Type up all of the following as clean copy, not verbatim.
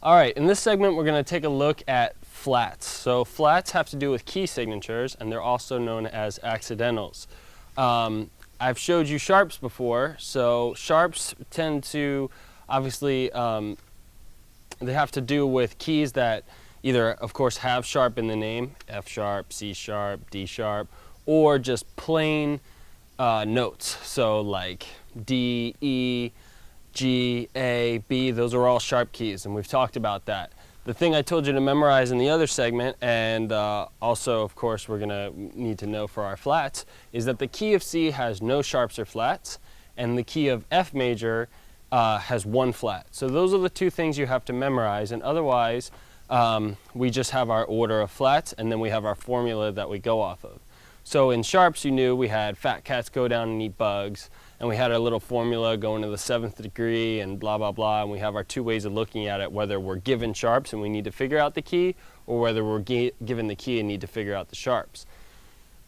All right, in this segment we're going to take a look at flats. So flats have to do with key signatures, and they're also known as accidentals. I've showed you sharps before, so sharps tend to obviously they have to do with keys that either, of course, have sharp in the name, F sharp, C sharp, D sharp, or just plain notes. So like D, E, G, A, B, those are all sharp keys, and we've talked about that. The thing I told you to memorize in the other segment, and also, of course, we're going to need to know for our flats, is that the key of C has no sharps or flats, and the key of F major has one flat. So those are the two things you have to memorize, and otherwise, we just have our order of flats, and then we have our formula that we go off of. So in sharps, you knew we had fat cats go down and eat bugs, and we had our little formula going to the 7th degree and blah, blah, blah, and we have our two ways of looking at it, whether we're given sharps and we need to figure out the key, or whether we're given the key and need to figure out the sharps.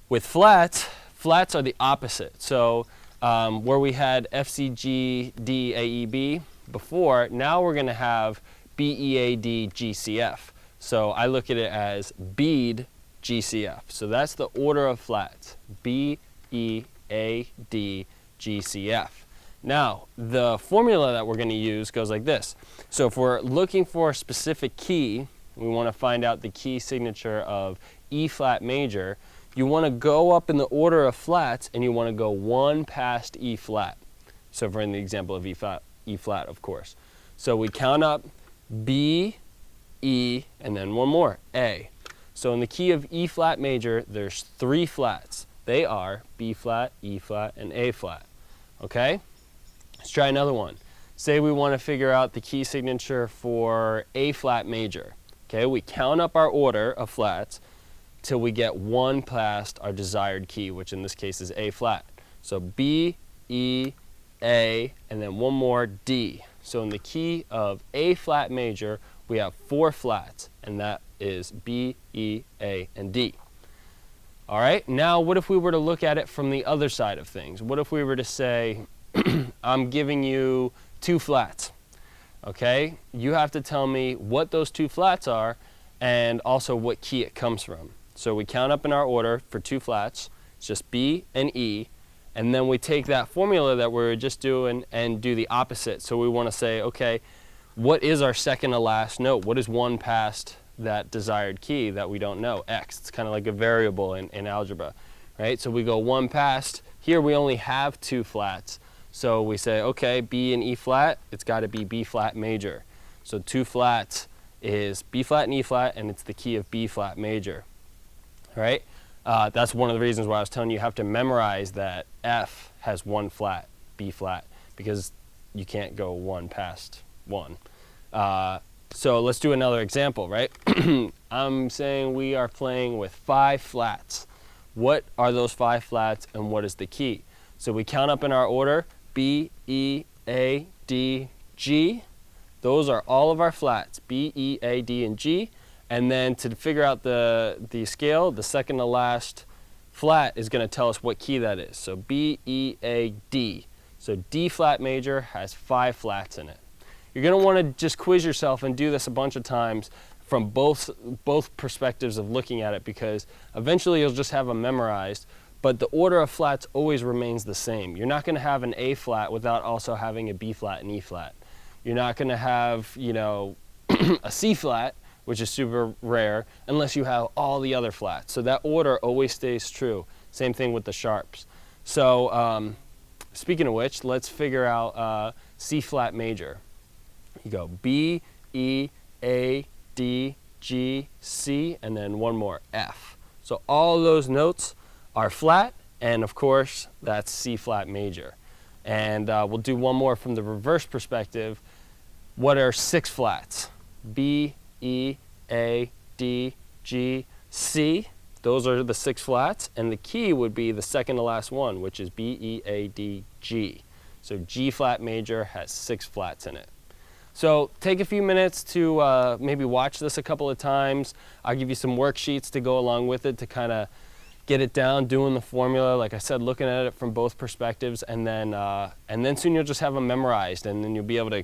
With flats, flats are the opposite. So where we had F, C, G, D, A, E, B before, now we're going to have B, E, A, D, G, C, F. So I look at it as bead, G, C, F. So that's the order of flats, B, E, A, D, G, C, F. Now, the formula that we're going to use goes like this. So if we're looking for a specific key, we want to find out the key signature of E flat major, you want to go up in the order of flats, and you want to go one past E flat. So for in the example of E flat, of course. So we count up B, E, and then one more, A. So in the key of E flat major, there's three flats. They are B flat, E flat, and A flat. Okay? Let's try another one. Say we want to figure out the key signature for A flat major. Okay, we count up our order of flats till we get one past our desired key, which in this case is A flat. So B, E, A, and then one more, D. So in the key of A flat major, we have four flats, and that is B, E, A, and D. All right, now what if we were to look at it from the other side of things? What if we were to say, I'm giving you two flats, okay? You have to tell me what those two flats are and also what key it comes from. So we count up in our order for two flats, it's just B and E, and then we take that formula that we were just doing and do the opposite. So we want to say, okay, what is our second to last note? What is one past that desired key that we don't know? X. It's kind of like a variable in algebra, right? So we go one past. Here we only have two flats. So we say, okay, B and E flat, it's got to be B flat major. So two flats is B flat and E flat, and it's the key of B flat major, right? That's one of the reasons why I was telling you have to memorize that F has one flat, B flat, because you can't go one past one. So let's do another example, right? I'm saying we are playing with 5 flats. What are those 5 flats, and what is the key? So we count up in our order, B, E, A, D, G. Those are all of our flats, B, E, A, D, and G. And then to figure out the scale, the second to last flat is going to tell us what key that is. So B, E, A, D. So D flat major has 5 flats in it. You're going to want to just quiz yourself and do this a bunch of times from both perspectives of looking at it, because eventually you'll just have them memorized, but the order of flats always remains the same. You're not going to have an A flat without also having a B flat and E flat. You're not going to have, you know, a C flat, which is super rare, unless you have all the other flats. So that order always stays true. Same thing with the sharps. So speaking of which, let's figure out C flat major. You go B, E, A, D, G, C, and then one more, F. So all those notes are flat, and of course, that's C flat major. And we'll do one more from the reverse perspective. What are 6 flats? B, E, A, D, G, C. Those are the 6 flats, and the key would be the second to last one, which is B, E, A, D, G. So G flat major has 6 flats in it. So take a few minutes to maybe watch this a couple of times. I'll give you some worksheets to go along with it to kind of get it down, doing the formula, like I said, looking at it from both perspectives, and then soon you'll just have them memorized, and then you'll be able to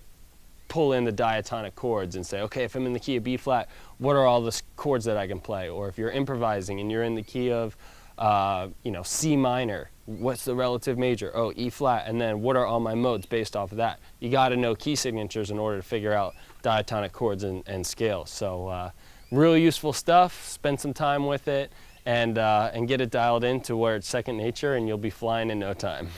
pull in the diatonic chords and say, okay, if I'm in the key of B flat, what are all the chords that I can play? Or if you're improvising and you're in the key of C minor, what's the relative major? Oh, E flat, and then what are all my modes based off of that? You got to know key signatures in order to figure out diatonic chords and scales. So really useful stuff. Spend some time with it and get it dialed in to where it's second nature, and you'll be flying in no time.